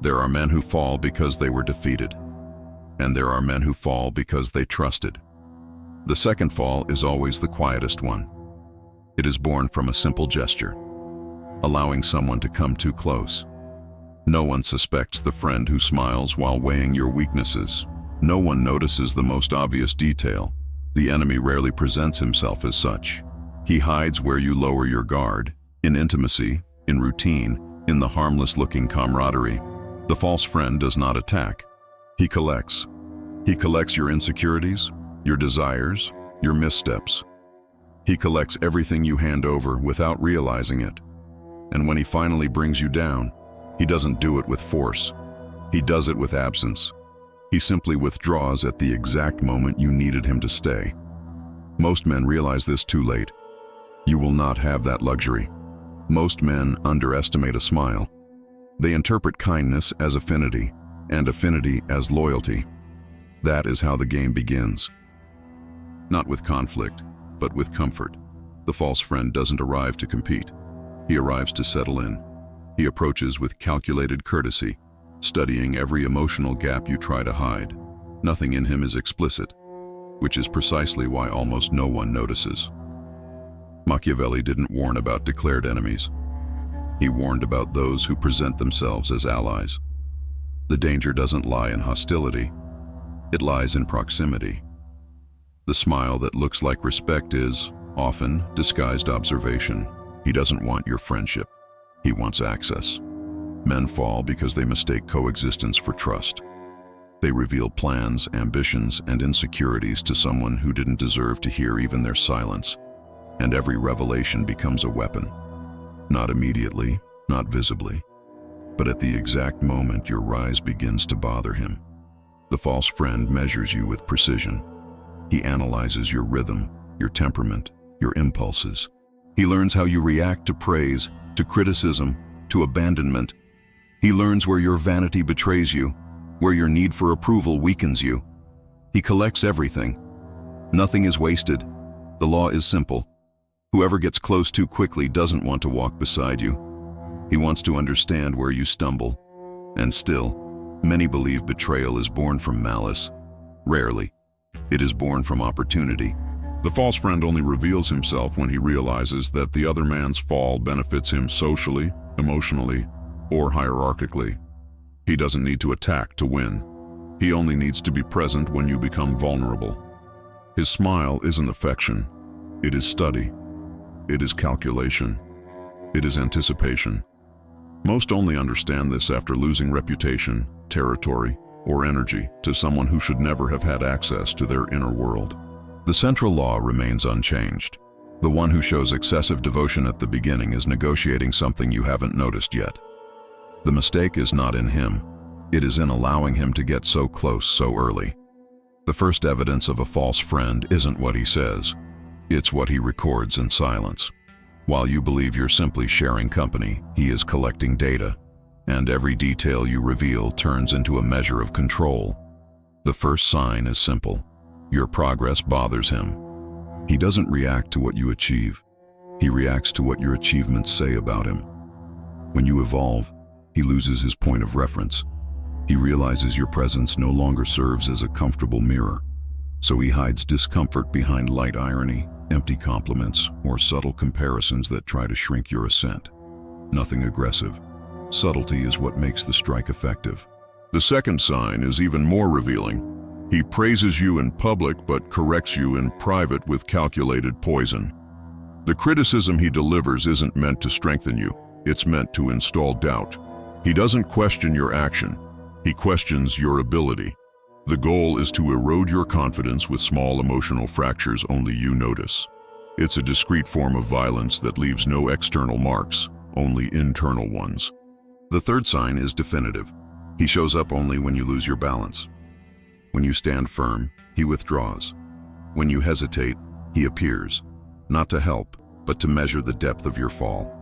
There are men who fall because they were defeated, and there are men who fall because they trusted. The second fall is always the quietest one. It is born from a simple gesture, allowing someone to come too close. No one suspects the friend who smiles while weighing your weaknesses. No one notices the most obvious detail. The enemy rarely presents himself as such. He hides where you lower your guard, in intimacy, in routine, in the harmless-looking camaraderie. The false friend does not attack. He collects. He collects your insecurities, your desires, your missteps. He collects everything you hand over without realizing it. And when he finally brings you down, he doesn't do it with force. He does it with absence. He simply withdraws at the exact moment you needed him to stay. Most men realize this too late. You will not have that luxury. Most men underestimate a smile. They interpret kindness as affinity, and affinity as loyalty. That is how the game begins. Not with conflict, but with comfort. The false friend doesn't arrive to compete. He arrives to settle in. He approaches with calculated courtesy, studying every emotional gap you try to hide. Nothing in him is explicit, which is precisely why almost no one notices. Machiavelli didn't warn about declared enemies. He warned about those who present themselves as allies. The danger doesn't lie in hostility. It lies in proximity. The smile that looks like respect is, often, disguised observation. He doesn't want your friendship. He wants access. Men fall because they mistake coexistence for trust. They reveal plans, ambitions, and insecurities to someone who didn't deserve to hear even their silence. And every revelation becomes a weapon. Not immediately, not visibly, but at the exact moment your rise begins to bother him. The false friend measures you with precision. He analyzes your rhythm, your temperament, your impulses. He learns how you react to praise, to criticism, to abandonment. He learns where your vanity betrays you, where your need for approval weakens you. He collects everything. Nothing is wasted. The law is simple. Whoever gets close too quickly doesn't want to walk beside you. He wants to understand where you stumble. And still, many believe betrayal is born from malice. Rarely. It is born from opportunity. The false friend only reveals himself when he realizes that the other man's fall benefits him socially, emotionally, or hierarchically. He doesn't need to attack to win. He only needs to be present when you become vulnerable. His smile isn't affection. It is study. It is calculation. It is anticipation. Most only understand this after losing reputation, territory, or energy to someone who should never have had access to their inner world. The central law remains unchanged. The one who shows excessive devotion at the beginning is negotiating something you haven't noticed yet. The mistake is not in him. It is in allowing him to get so close so early. The first evidence of a false friend isn't what he says. It's what he records in silence. While you believe you're simply sharing company, he is collecting data, and every detail you reveal turns into a measure of control. The first sign is simple. Your progress bothers him. He doesn't react to what you achieve. He reacts to what your achievements say about him. When you evolve, he loses his point of reference. He realizes your presence no longer serves as a comfortable mirror, so he hides discomfort behind light irony, empty compliments, or subtle comparisons that try to shrink your ascent. Nothing aggressive. Subtlety is what makes the strike effective. The second sign is even more revealing. He praises you in public but corrects you in private with calculated poison. The criticism he delivers isn't meant to strengthen you. It's meant to install doubt. He doesn't question your action. He questions your ability. The goal is to erode your confidence with small emotional fractures only you notice. It's a discreet form of violence that leaves no external marks, only internal ones. The third sign is definitive. He shows up only when you lose your balance. When you stand firm, he withdraws. When you hesitate, he appears, not to help, but to measure the depth of your fall.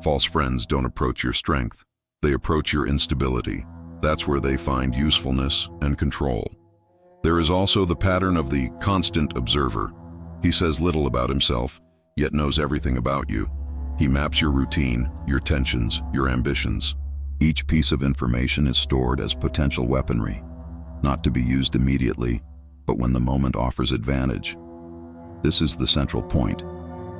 False friends don't approach your strength. They approach your instability. That's where they find usefulness and control. There is also the pattern of the constant observer. He says little about himself, yet knows everything about you. He maps your routine, your tensions, your ambitions. Each piece of information is stored as potential weaponry, not to be used immediately, but when the moment offers advantage. This is the central point.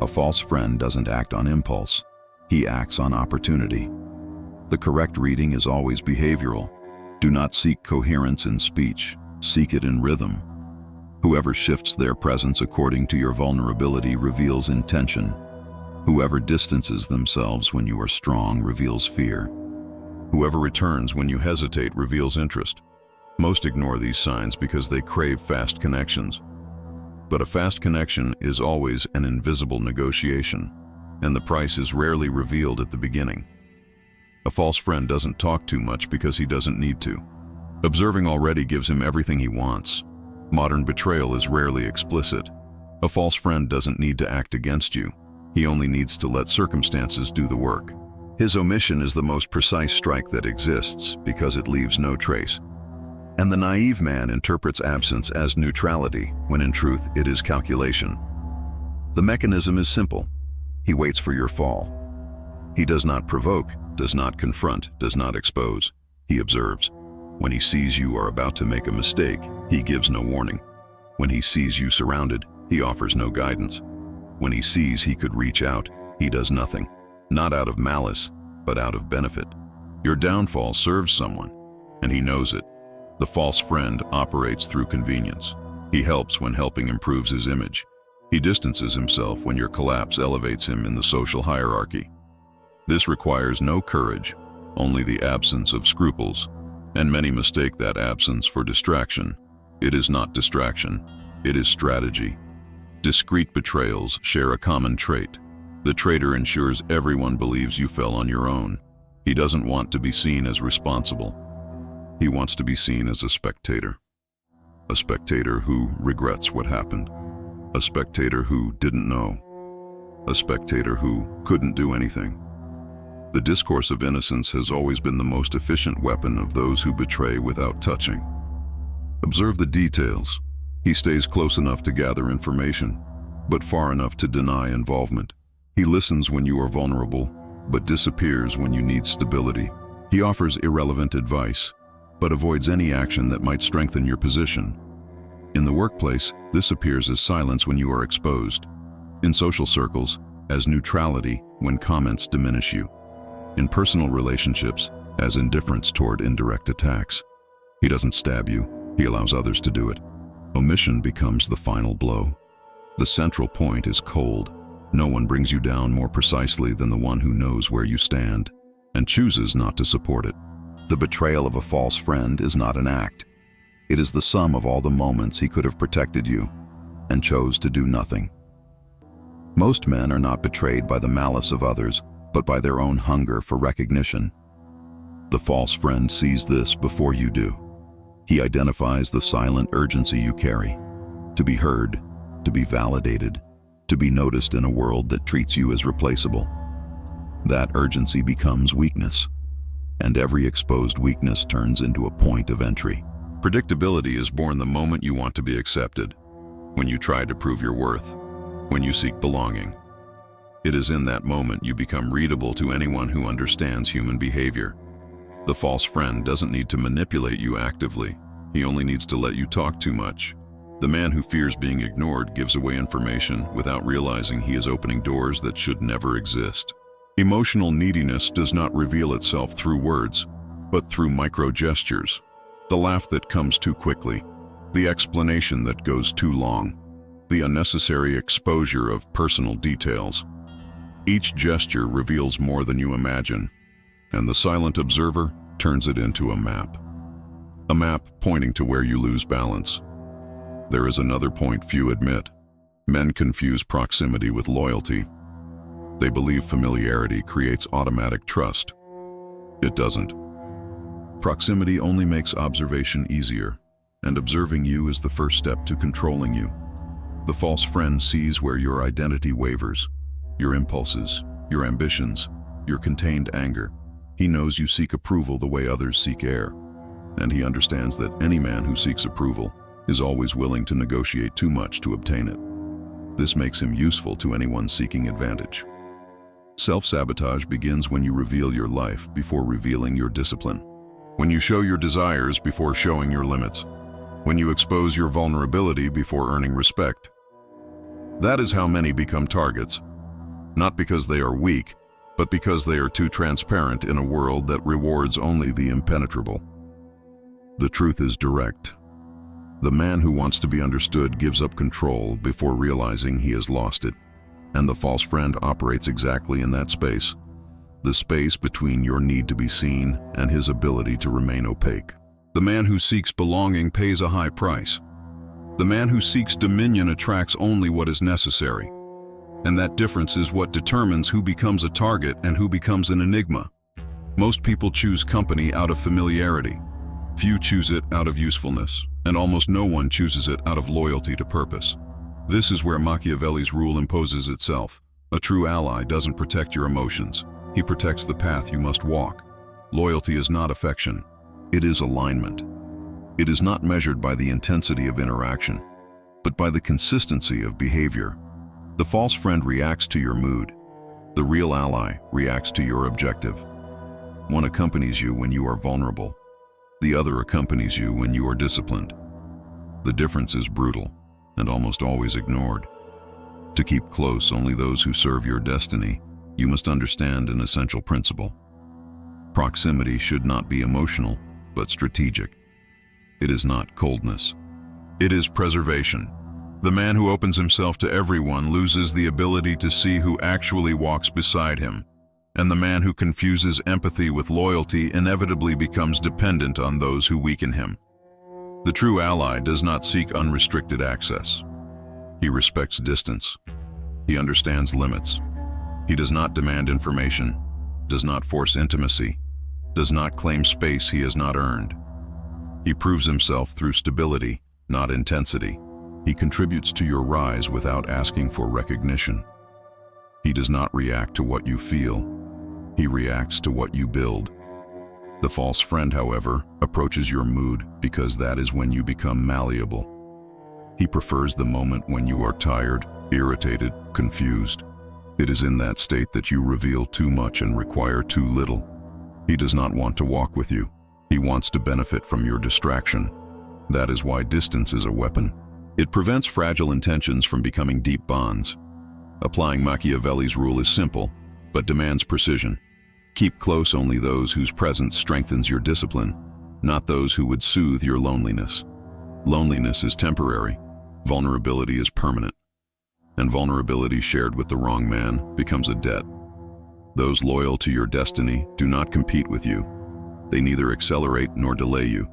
A false friend doesn't act on impulse. He acts on opportunity. The correct reading is always behavioral. Do not seek coherence in speech. Seek it in rhythm. Whoever shifts their presence according to your vulnerability reveals intention. Whoever distances themselves when you are strong reveals fear. Whoever returns when you hesitate reveals interest. Most ignore these signs because they crave fast connections. But a fast connection is always an invisible negotiation, and the price is rarely revealed at the beginning. A false friend doesn't talk too much because he doesn't need to. Observing already gives him everything he wants. Modern betrayal is rarely explicit. A false friend doesn't need to act against you. He only needs to let circumstances do the work. His omission is the most precise strike that exists because it leaves no trace. And the naive man interprets absence as neutrality, when in truth it is calculation. The mechanism is simple. He waits for your fall. He does not provoke, does not confront, does not expose. He observes. When he sees you are about to make a mistake, he gives no warning. When he sees you surrounded, he offers no guidance. When he sees he could reach out, he does nothing. Not out of malice, but out of benefit. Your downfall serves someone, and he knows it. The false friend operates through convenience. He helps when helping improves his image. He distances himself when your collapse elevates him in the social hierarchy. This requires no courage, only the absence of scruples, and many mistake that absence for distraction. It is not distraction, it is strategy. Discreet betrayals share a common trait. The traitor ensures everyone believes you fell on your own. He doesn't want to be seen as responsible. He wants to be seen as a spectator. A spectator who regrets what happened. A spectator who didn't know. A spectator who couldn't do anything. The discourse of innocence has always been the most efficient weapon of those who betray without touching. Observe the details. He stays close enough to gather information, but far enough to deny involvement. He listens when you are vulnerable, but disappears when you need stability. He offers irrelevant advice, but avoids any action that might strengthen your position. In the workplace, this appears as silence when you are exposed. In social circles, as neutrality when comments diminish you. In personal relationships, as indifference toward indirect attacks. He doesn't stab you, he allows others to do it. Omission becomes the final blow. The central point is cold. No one brings you down more precisely than the one who knows where you stand, and chooses not to support it. The betrayal of a false friend is not an act. It is the sum of all the moments he could have protected you, and chose to do nothing. Most men are not betrayed by the malice of others, but by their own hunger for recognition. The false friend sees this before you do. He identifies the silent urgency you carry, to be heard, to be validated, to be noticed in a world that treats you as replaceable. That urgency becomes weakness, and every exposed weakness turns into a point of entry. Predictability is born the moment you want to be accepted, when you try to prove your worth, when you seek belonging. It is in that moment you become readable to anyone who understands human behavior. The false friend doesn't need to manipulate you actively. He only needs to let you talk too much. The man who fears being ignored gives away information without realizing he is opening doors that should never exist. Emotional neediness does not reveal itself through words, but through micro-gestures. The laugh that comes too quickly, the explanation that goes too long, the unnecessary exposure of personal details. Each gesture reveals more than you imagine, and the silent observer turns it into a map. A map pointing to where you lose balance. There is another point few admit. Men confuse proximity with loyalty. They believe familiarity creates automatic trust. It doesn't. Proximity only makes observation easier, and observing you is the first step to controlling you. The false friend sees where your identity wavers, your impulses, your ambitions, your contained anger. He knows you seek approval the way others seek air, and he understands that any man who seeks approval is always willing to negotiate too much to obtain it. This makes him useful to anyone seeking advantage. Self-sabotage begins when you reveal your life before revealing your discipline. When you show your desires before showing your limits. When you expose your vulnerability before earning respect. That is how many become targets. Not because they are weak, but because they are too transparent in a world that rewards only the impenetrable. The truth is direct. The man who wants to be understood gives up control before realizing he has lost it. And the false friend operates exactly in that space. The space between your need to be seen and his ability to remain opaque. The man who seeks belonging pays a high price. The man who seeks dominion attracts only what is necessary. And that difference is what determines who becomes a target and who becomes an enigma. Most people choose company out of familiarity. Few choose it out of usefulness, and almost no one chooses it out of loyalty to purpose. This is where Machiavelli's rule imposes itself. A true ally doesn't protect your emotions. He protects the path you must walk. Loyalty is not affection. It is alignment. It is not measured by the intensity of interaction, but by the consistency of behavior. The false friend reacts to your mood. The real ally reacts to your objective. One accompanies you when you are vulnerable. The other accompanies you when you are disciplined. The difference is brutal and almost always ignored. To keep close only those who serve your destiny, you must understand an essential principle. Proximity should not be emotional, but strategic. It is not coldness. It is preservation. The man who opens himself to everyone loses the ability to see who actually walks beside him, and the man who confuses empathy with loyalty inevitably becomes dependent on those who weaken him. The true ally does not seek unrestricted access. He respects distance. He understands limits. He does not demand information, does not force intimacy, does not claim space he has not earned. He proves himself through stability, not intensity. He contributes to your rise without asking for recognition. He does not react to what you feel. He reacts to what you build. The false friend, however, approaches your mood because that is when you become malleable. He prefers the moment when you are tired, irritated, confused. It is in that state that you reveal too much and require too little. He does not want to walk with you. He wants to benefit from your distraction. That is why distance is a weapon. It prevents fragile intentions from becoming deep bonds. Applying Machiavelli's rule is simple, but demands precision. Keep close only those whose presence strengthens your discipline, not those who would soothe your loneliness. Loneliness is temporary. Vulnerability is permanent. And vulnerability shared with the wrong man becomes a debt. Those loyal to your destiny do not compete with you. They neither accelerate nor delay you.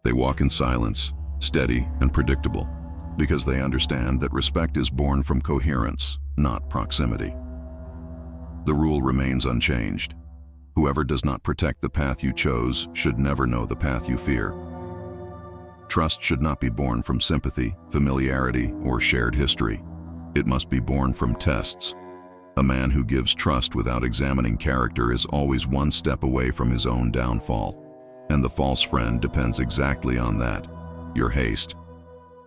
They walk in silence, steady and predictable, because they understand that respect is born from coherence, not proximity. The rule remains unchanged. Whoever does not protect the path you chose should never know the path you fear. Trust should not be born from sympathy, familiarity, or shared history. It must be born from tests. A man who gives trust without examining character is always one step away from his own downfall. And the false friend depends exactly on that, your haste.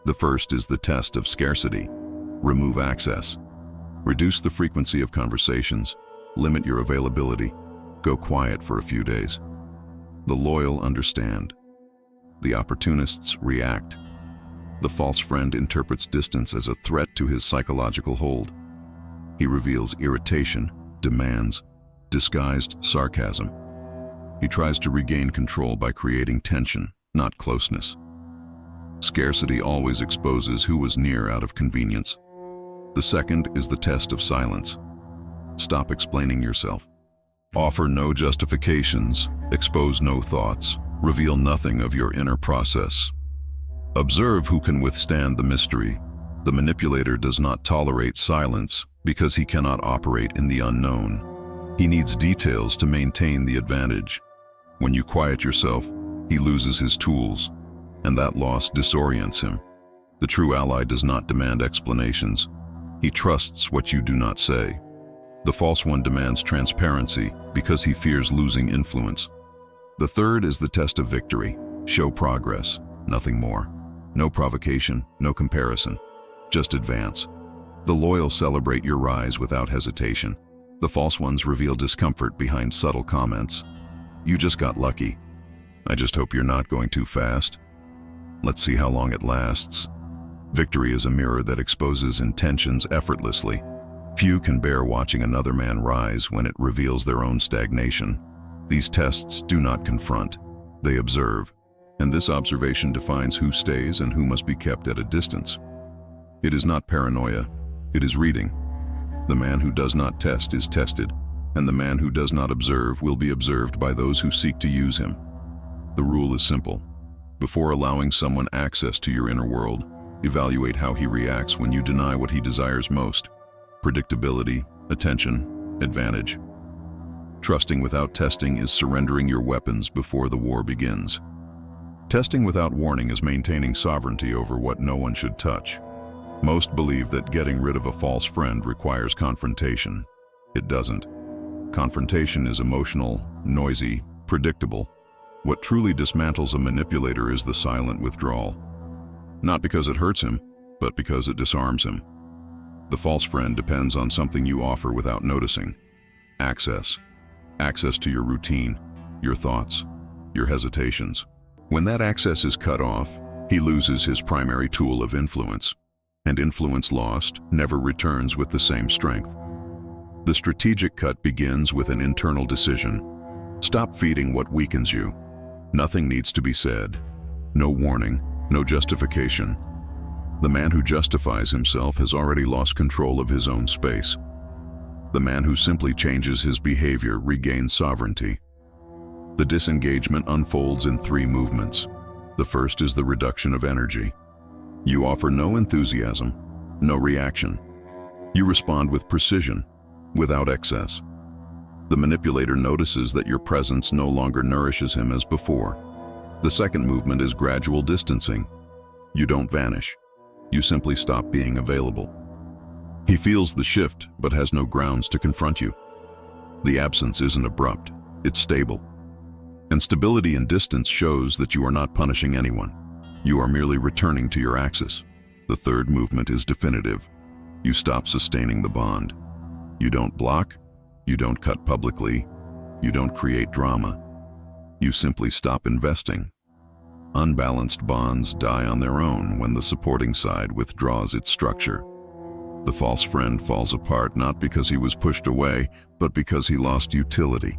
The first is the test of scarcity. Remove access. Reduce the frequency of conversations. Limit your availability. Go quiet for a few days. The loyal understand. The opportunists react. The false friend interprets distance as a threat to his psychological hold. He reveals irritation, demands, disguised sarcasm. He tries to regain control by creating tension, not closeness. Scarcity always exposes who was near out of convenience. The second is the test of silence. Stop explaining yourself. Offer no justifications, expose no thoughts, reveal nothing of your inner process. Observe who can withstand the mystery. The manipulator does not tolerate silence because he cannot operate in the unknown. He needs details to maintain the advantage. When you quiet yourself, he loses his tools, and that loss disorients him. The true ally does not demand explanations. He trusts what you do not say. The false one demands transparency because he fears losing influence. The third is the test of victory. Show progress, nothing more. No provocation, no comparison. Just advance. The loyal celebrate your rise without hesitation. The false ones reveal discomfort behind subtle comments. You just got lucky. I just hope you're not going too fast. Let's see how long it lasts. Victory is a mirror that exposes intentions effortlessly. Few can bear watching another man rise when it reveals their own stagnation. These tests do not confront, they observe, and this observation defines who stays and who must be kept at a distance. It is not paranoia, it is reading. The man who does not test is tested, and the man who does not observe will be observed by those who seek to use him. The rule is simple. Before allowing someone access to your inner world, evaluate how he reacts when you deny what he desires most: predictability, attention, advantage. Trusting without testing is surrendering your weapons before the war begins. Testing without warning is maintaining sovereignty over what no one should touch. Most believe that getting rid of a false friend requires confrontation. It doesn't. Confrontation is emotional, noisy, predictable. What truly dismantles a manipulator is the silent withdrawal. Not because it hurts him, but because it disarms him. The false friend depends on something you offer without noticing. Access. Access to your routine, your thoughts, your hesitations. When that access is cut off, he loses his primary tool of influence. And influence lost never returns with the same strength. The strategic cut begins with an internal decision. Stop feeding what weakens you. Nothing needs to be said. No warning, no justification. The man who justifies himself has already lost control of his own space. The man who simply changes his behavior regains sovereignty. The disengagement unfolds in 3 movements. The first is the reduction of energy. You offer no enthusiasm, no reaction. You respond with precision, without excess. The manipulator notices that your presence no longer nourishes him as before. The second movement is gradual distancing. You don't vanish. You simply stop being available. He feels the shift, but has no grounds to confront you. The absence isn't abrupt, it's stable. And stability in distance shows that you are not punishing anyone. You are merely returning to your axis. The third movement is definitive. You stop sustaining the bond. You don't block, you don't cut publicly, you don't create drama. You simply stop investing. Unbalanced bonds die on their own when the supporting side withdraws its structure. The false friend falls apart not because he was pushed away, but because he lost utility.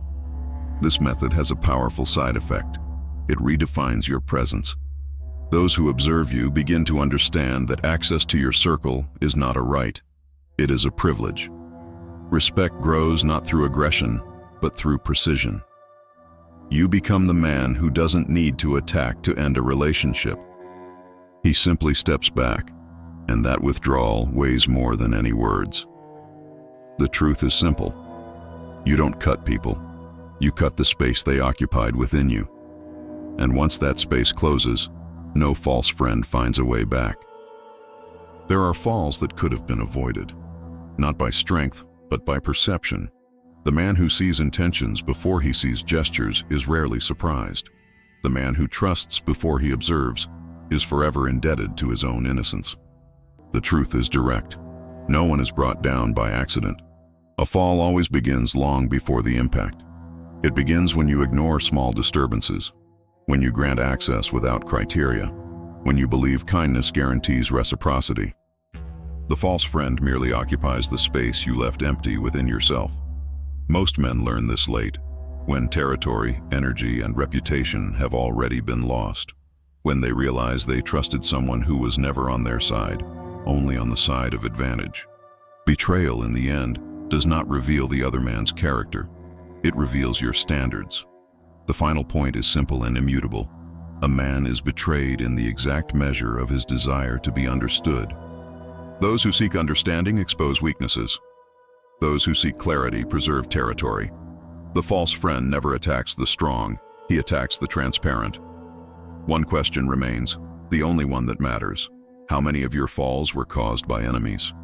This method has a powerful side effect. It redefines your presence. Those who observe you begin to understand that access to your circle is not a right. It is a privilege. Respect grows not through aggression, but through precision. You become the man who doesn't need to attack to end a relationship. He simply steps back, and that withdrawal weighs more than any words. The truth is simple. You don't cut people. You cut the space they occupied within you. And once that space closes, no false friend finds a way back. There are falls that could have been avoided, not by strength, but by perception. The man who sees intentions before he sees gestures is rarely surprised. The man who trusts before he observes is forever indebted to his own innocence. The truth is direct. No one is brought down by accident. A fall always begins long before the impact. It begins when you ignore small disturbances, when you grant access without criteria, when you believe kindness guarantees reciprocity. The false friend merely occupies the space you left empty within yourself. Most men learn this late, when territory, energy, and reputation have already been lost, when they realize they trusted someone who was never on their side, only on the side of advantage. Betrayal, in the end, does not reveal the other man's character. It reveals your standards. The final point is simple and immutable. A man is betrayed in the exact measure of his desire to be understood. Those who seek understanding expose weaknesses. Those who seek clarity preserve territory. The false friend never attacks the strong, he attacks the transparent. One question remains, the only one that matters. How many of your falls were caused by enemies?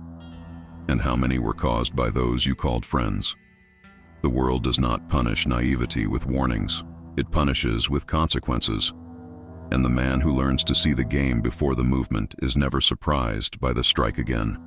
And how many were caused by those you called friends? The world does not punish naivety with warnings. It punishes with consequences. And the man who learns to see the game before the movement is never surprised by the strike again.